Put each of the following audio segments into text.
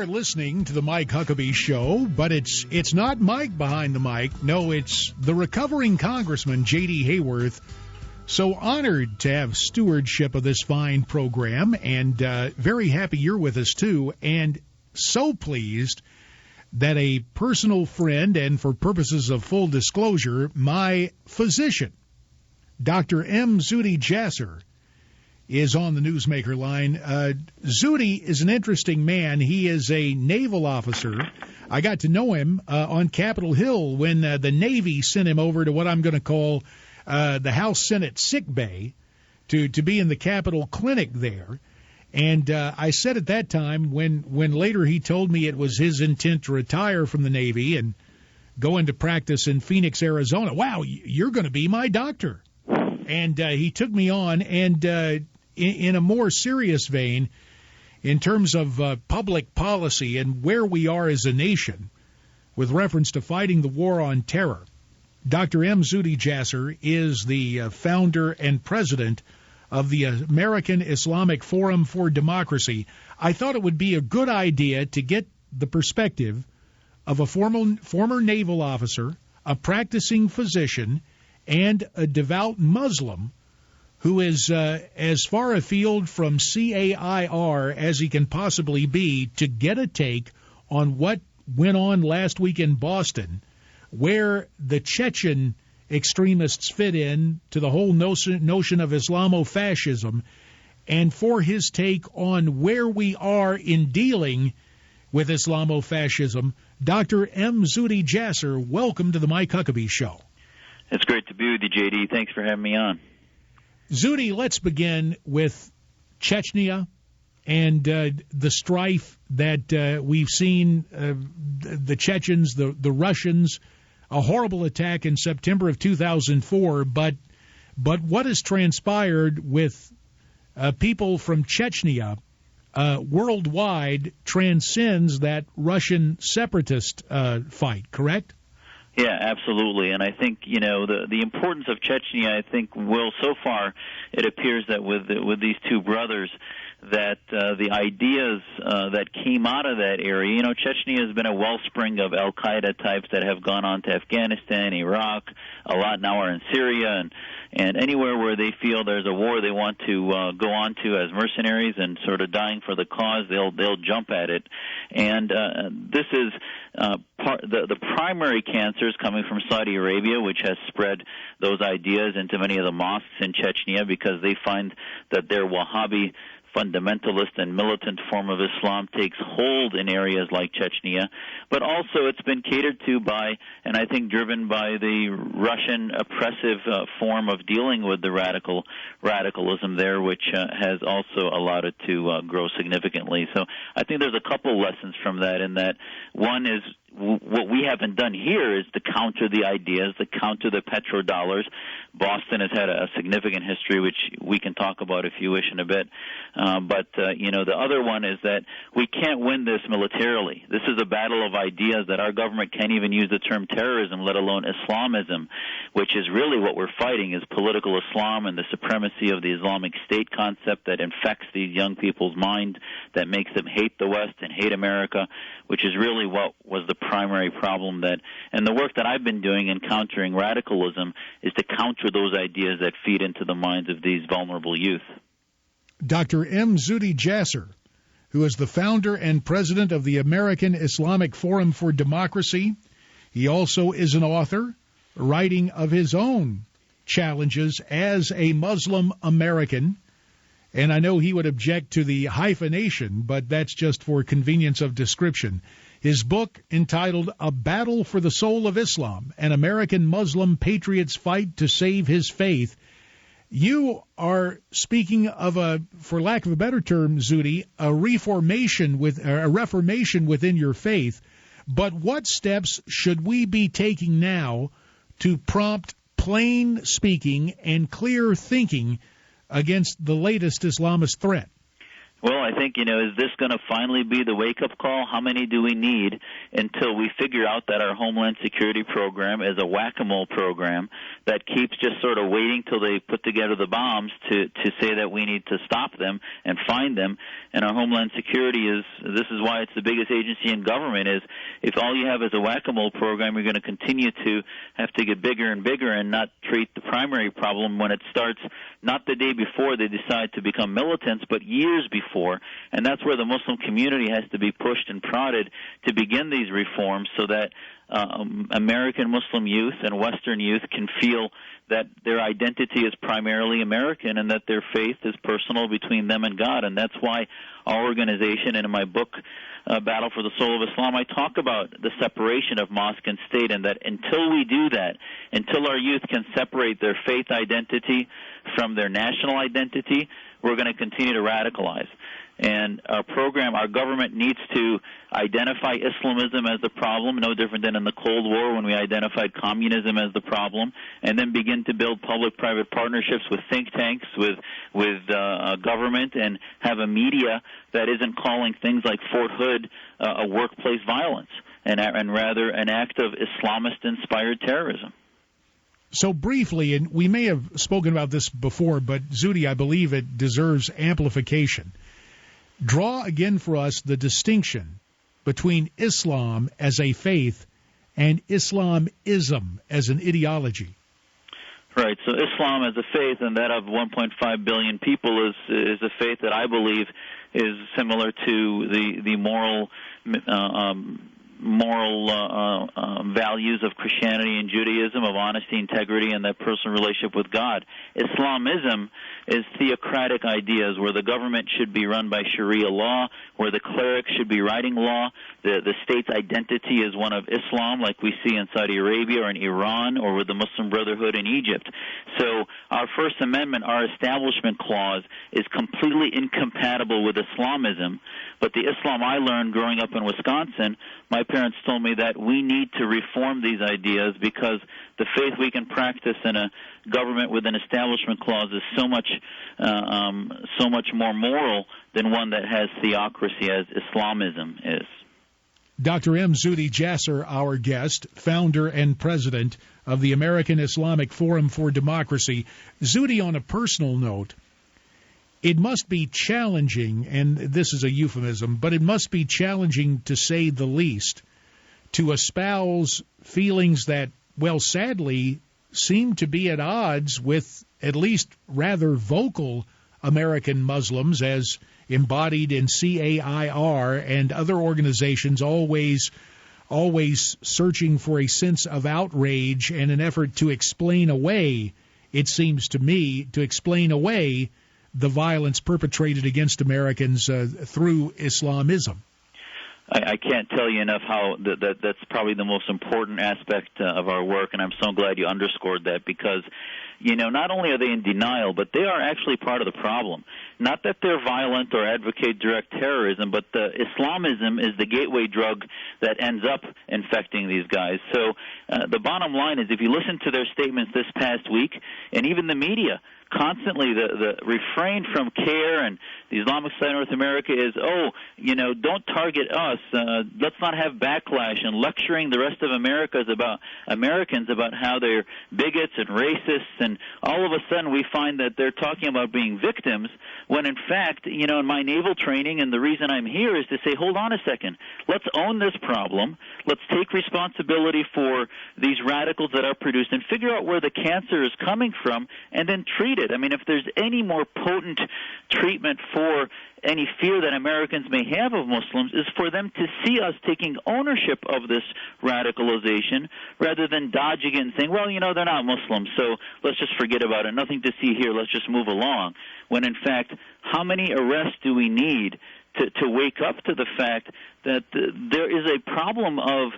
are listening to the Mike Huckabee Show, but it's not Mike behind the mic. No, it's the recovering Congressman, J.D. Hayworth. So honored to have stewardship of this fine program, and very happy you're with us, too. And so pleased that a personal friend, and for purposes of full disclosure, my physician, Dr. M. Zuhdi Jasser, is on the Newsmaker line. Zuhdi is an interesting man. He is a naval officer. I got to know him on Capitol Hill when the Navy sent him over to what I'm going to call the House Senate sick bay to be in the Capitol Clinic there. And I said at that time, when later he told me it was his intent to retire from the Navy and go into practice in Phoenix, Arizona, wow, you're going to be my doctor. And he took me on, and in a more serious vein, in terms of public policy and where we are as a nation with reference to fighting the war on terror, Dr. M. Zuhdi Jasser is the founder and president of the American Islamic Forum for Democracy. I thought it would be a good idea to get the perspective of a former naval officer, a practicing physician, and a devout Muslim who is as far afield from CAIR as he can possibly be, to get a take on what went on last week in Boston, where the Chechen extremists fit in to the whole notion of Islamofascism, and for his take on where we are in dealing with Islamofascism. Dr. M. Zuhdi Jasser, welcome to the Mike Huckabee Show. It's great to be with you, J.D. Thanks for having me on. Zuhdi, let's begin with Chechnya and the strife that we've seen, the Chechens, the Russians, a horrible attack in September of 2004, but what has transpired with people from Chechnya worldwide transcends that Russian separatist fight, correct? Yeah, absolutely. And I think, the importance of Chechnya, I think, will, so far, it appears that with these two brothers, that the ideas that came out of that area, Chechnya has been a wellspring of al-Qaeda types that have gone on to Afghanistan, Iraq, a lot now are in Syria, and anywhere where they feel there's a war they want to go on to as mercenaries and sort of dying for the cause, they'll jump at it. And this is the primary cancer is coming from Saudi Arabia, which has spread those ideas into many of the mosques in Chechnya because they find that their Wahhabi fundamentalist and militant form of Islam takes hold in areas like Chechnya, but also it's been catered to by, and I think driven by, the Russian oppressive form of dealing with the radicalism there, which has also allowed it to grow significantly. So I think there's a couple lessons from that, in that one is what we haven't done here is to counter the ideas, to counter the petrodollars. Boston has had a significant history, which we can talk about if you wish in a bit. But the other one is that we can't win this militarily. This is a battle of ideas that our government can't even use the term terrorism, let alone Islamism, which is really what we're fighting, is political Islam and the supremacy of the Islamic State concept that infects these young people's mind, that makes them hate the West and hate America, which is really what was the primary problem. And the work that I've been doing in countering radicalism is to counter those ideas that feed into the minds of these vulnerable youth. Dr. M. Zuhdi Jasser, who is the founder and president of the American Islamic Forum for Democracy. He also is an author, writing of his own challenges as a Muslim American. And I know he would object to the hyphenation, but that's just for convenience of description. His book, entitled A Battle for the Soul of Islam, An American Muslim Patriot's Fight to Save His Faith. You are speaking of for lack of a better term, Zuhdi, a reformation a reformation within your faith. But what steps should we be taking now to prompt plain speaking and clear thinking against the latest Islamist threat? Well, I think, is this going to finally be the wake-up call? How many do we need until we figure out that our Homeland Security program is a whack-a-mole program that keeps just sort of waiting till they put together the bombs to say that we need to stop them and find them. And our Homeland Security this is why it's the biggest agency in government, is if all you have is a whack-a-mole program, you're going to continue to have to get bigger and bigger and not treat the primary problem when it starts not the day before they decide to become militants, but years before. And that's where the Muslim community has to be pushed and prodded to begin these reforms so that American Muslim youth and Western youth can feel that their identity is primarily American and that their faith is personal between them and God. And that's why our organization, and in my book, Battle for the Soul of Islam, I talk about the separation of mosque and state, and that until we do that, until our youth can separate their faith identity from their national identity, we're going to continue to radicalize. And our government needs to identify Islamism as the problem, no different than in the Cold War when we identified communism as the problem, and then begin to build public-private partnerships with think tanks, with government, and have a media that isn't calling things like Fort Hood a workplace violence, and rather an act of Islamist-inspired terrorism. So briefly, and we may have spoken about this before, but Zuhdi, I believe it deserves amplification. Draw again for us the distinction between Islam as a faith and Islamism as an ideology. Right. So Islam as a faith, and that of 1.5 billion people, is a faith that I believe is similar to the moral values of Christianity and Judaism, of honesty, integrity, and that personal relationship with God. Islamism is theocratic ideas where the government should be run by Sharia law, where the clerics should be writing law. The state's identity is one of Islam, like we see in Saudi Arabia or in Iran or with the Muslim Brotherhood in Egypt. So our First Amendment, our Establishment Clause, is completely incompatible with Islamism. But the Islam I learned growing up in Wisconsin, my parents told me that we need to reform these ideas because the faith we can practice in a government with an Establishment Clause is so much more moral than one that has theocracy, as Islamism is. Dr. M. Zuhdi Jasser, our guest, founder and president of the American Islamic Forum for Democracy. Zuhdi, on a personal note, it must be challenging, and this is a euphemism, but it must be challenging, to say the least, to espouse feelings that, well, sadly, seem to be at odds with at least rather vocal American Muslims, as embodied in CAIR and other organizations, always searching for a sense of outrage and an effort to explain away, it seems to me, the violence perpetrated against Americans through Islamism. I can't tell you enough how that's probably the most important aspect of our work, and I'm so glad you underscored that, because, not only are they in denial, but they are actually part of the problem. Not that they're violent or advocate direct terrorism, but the Islamism is the gateway drug that ends up infecting these guys. So the bottom line is, if you listen to their statements this past week, and even the media, constantly the refrain from CAIR and the Islamic State of North America is, don't target us. Let's not have backlash, and lecturing the rest of Americans about how they're bigots and racists, and all of a sudden we find that they're talking about being victims, when in fact, in my naval training, and the reason I'm here is to say, hold on a second, let's own this problem, let's take responsibility for these radicals that are produced and figure out where the cancer is coming from, and then treat it. I mean, if there's any more potent treatment for any fear that Americans may have of Muslims, is for them to see us taking ownership of this radicalization rather than dodging it and saying, well, they're not Muslims, so let's just forget about it. Nothing to see here. Let's just move along. When, in fact, how many arrests do we need to wake up to the fact that there is a problem of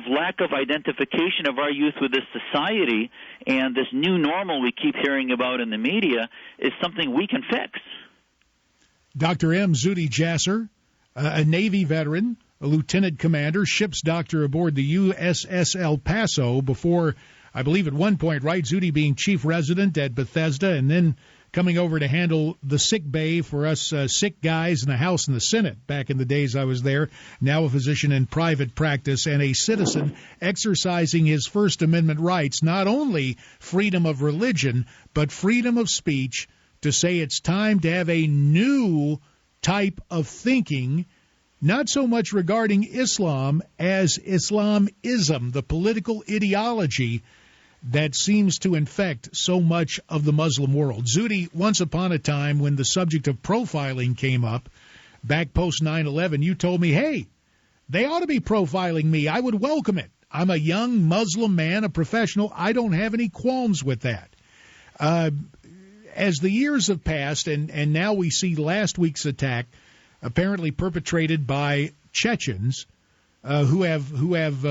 lack of identification of our youth with this society, and this new normal we keep hearing about in the media is something we can fix. Dr. M. Zuhdi Jasser, a Navy veteran, a lieutenant commander, ship's doctor aboard the USS El Paso before, I believe at one point, right, Zuhdi being chief resident at Bethesda and then coming over to handle the sick bay for us sick guys in the House and the Senate back in the days I was there, now a physician in private practice and a citizen exercising his First Amendment rights, not only freedom of religion, but freedom of speech, to say it's time to have a new type of thinking, not so much regarding Islam as Islamism, the political ideology that seems to infect so much of the Muslim world. Zuhdi, once upon a time when the subject of profiling came up, back post 9/11, you told me, hey, they ought to be profiling me. I would welcome it. I'm a young Muslim man, a professional. I don't have any qualms with that. As the years have passed, and now we see last week's attack apparently perpetrated by Chechens who have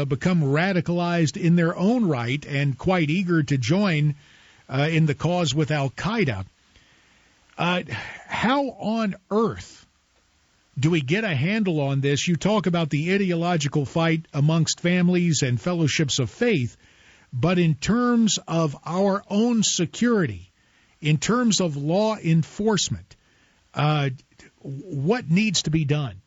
become radicalized in their own right and quite eager to join in the cause with Al-Qaeda. How on earth do we get a handle on this? You talk about the ideological fight amongst families and fellowships of faith, but in terms of our own security, in terms of law enforcement, what needs to be done?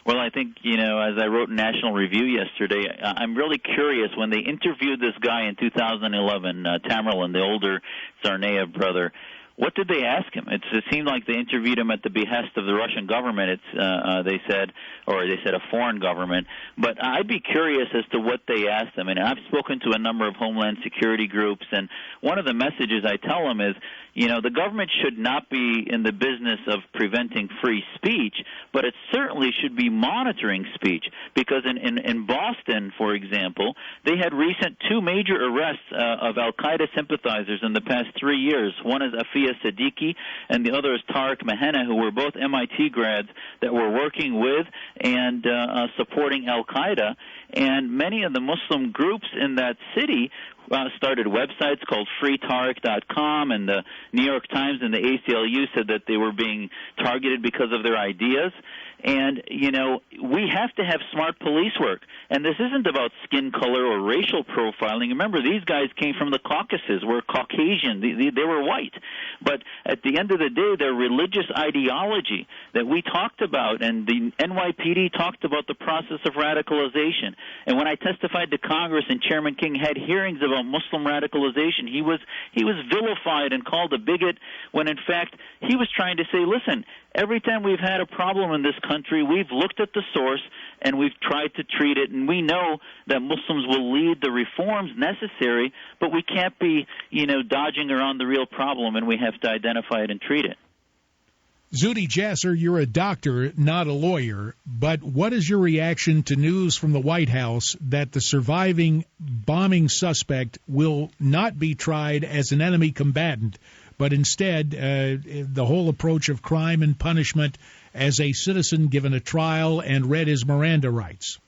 Well, I think, as I wrote in National Review yesterday, I'm really curious. When they interviewed this guy in 2011, Tamerlan, the older Tsarnaev brother, what did they ask him? It seemed like they interviewed him at the behest of the Russian government, they said a foreign government. But I'd be curious as to what they asked him. And I've spoken to a number of Homeland Security groups, and one of the messages I tell them is, the government should not be in the business of preventing free speech, but it certainly should be monitoring speech. Because in Boston, for example, they had recent two major arrests of Al-Qaeda sympathizers in the past 3 years. One is Afia Siddiqui, and the other is Tariq Mahena, who were both MIT grads that were working with and supporting Al-Qaeda. And many of the Muslim groups in that city started websites called freetariq.com, and the New York Times and the ACLU said that they were being targeted because of their ideas. And, we have to have smart police work. And this isn't about skin color or racial profiling. Remember, these guys came from the Caucasus, were Caucasian. They were white. But at the end of the day, their religious ideology that we talked about, and the NYPD talked about the process of radicalization. And when I testified to Congress and Chairman King had hearings about Muslim radicalization, he was vilified and called a bigot when, in fact, he was trying to say, listen, every time we've had a problem in this country, we've looked at the source and we've tried to treat it, and we know that Muslims will lead the reforms necessary, but we can't be, dodging around the real problem, and we have to identify it and treat it. Zuhdi Jasser, you're a doctor, not a lawyer, but what is your reaction to news from the White House that the surviving bombing suspect will not be tried as an enemy combatant, but instead the whole approach of crime and punishment as a citizen given a trial and read his Miranda rights?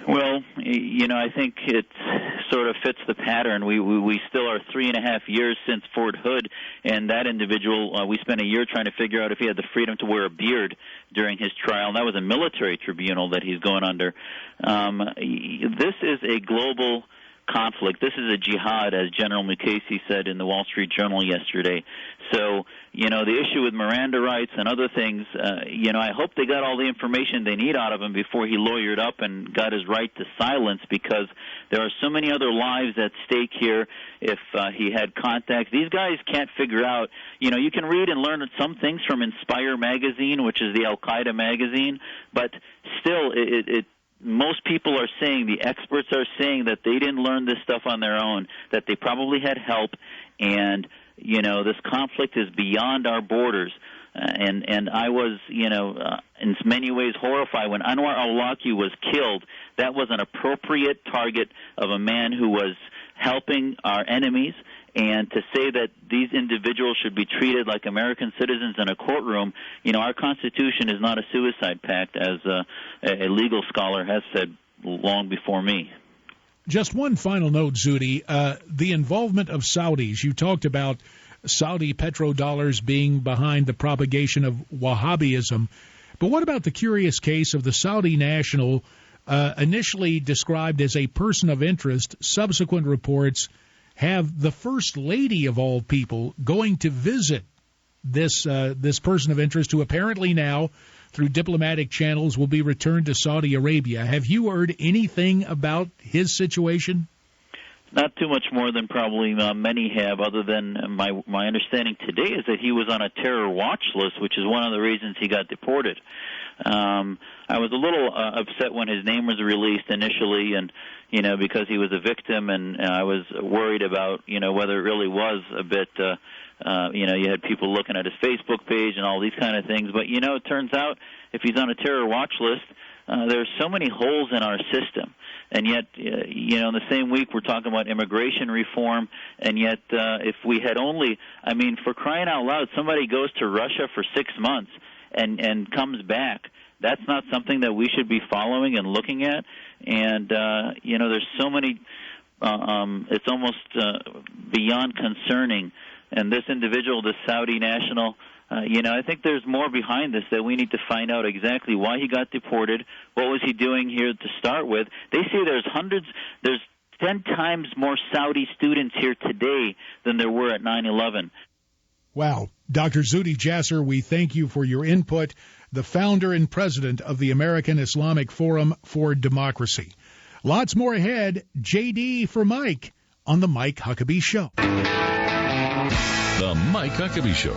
Well, I think it sort of fits the pattern. We still are 3.5 years since Fort Hood, and that individual, we spent a year trying to figure out if he had the freedom to wear a beard during his trial. And that was a military tribunal that he's going under. This is a global conflict. This is a jihad, as General Mukasey said in the Wall Street Journal yesterday. So, the issue with Miranda rights and other things, I hope they got all the information they need out of him before he lawyered up and got his right to silence, because there are so many other lives at stake here if he had contacts. These guys can't figure out, you can read and learn some things from Inspire magazine, which is the Al-Qaeda magazine, but still most people are saying, the experts are saying, that they didn't learn this stuff on their own, that they probably had help, and, this conflict is beyond our borders. And I was, in many ways horrified when Anwar al-Awlaki was killed. That was an appropriate target of a man who was helping our enemies. And to say that these individuals should be treated like American citizens in a courtroom, our Constitution is not a suicide pact, as a legal scholar has said long before me. Just one final note, Zuhdi. The involvement of Saudis. You talked about Saudi petrodollars being behind the propagation of Wahhabism. But what about the curious case of the Saudi national initially described as a person of interest, subsequent reports have the First Lady of all people going to visit this person of interest who apparently now, through diplomatic channels, will be returned to Saudi Arabia. Have you heard anything about his situation? Not too much more than probably many have, other than my understanding today is that he was on a terror watch list, which is one of the reasons he got deported. I was a little upset when his name was released initially, and because he was a victim, and I was worried about whether it really was a bit. You had people looking at his Facebook page and all these kind of things, but it turns out if he's on a terror watch list, there's so many holes in our system. And yet, in the same week we're talking about immigration reform, and yet if we had only, for crying out loud, somebody goes to Russia for 6 months and comes back. That's not something that we should be following and looking at. And, there's so many, it's almost beyond concerning. And this individual, this Saudi national, I think there's more behind this that we need to find out exactly why he got deported, what was he doing here to start with. They say there's 10 times more Saudi students here today than there were at 9/11. Wow. Dr. Zuhdi Jasser, we thank you for your input, the founder and president of the American Islamic Forum for Democracy. Lots more ahead. JD for Mike on The Mike Huckabee Show. The Mike Huckabee Show.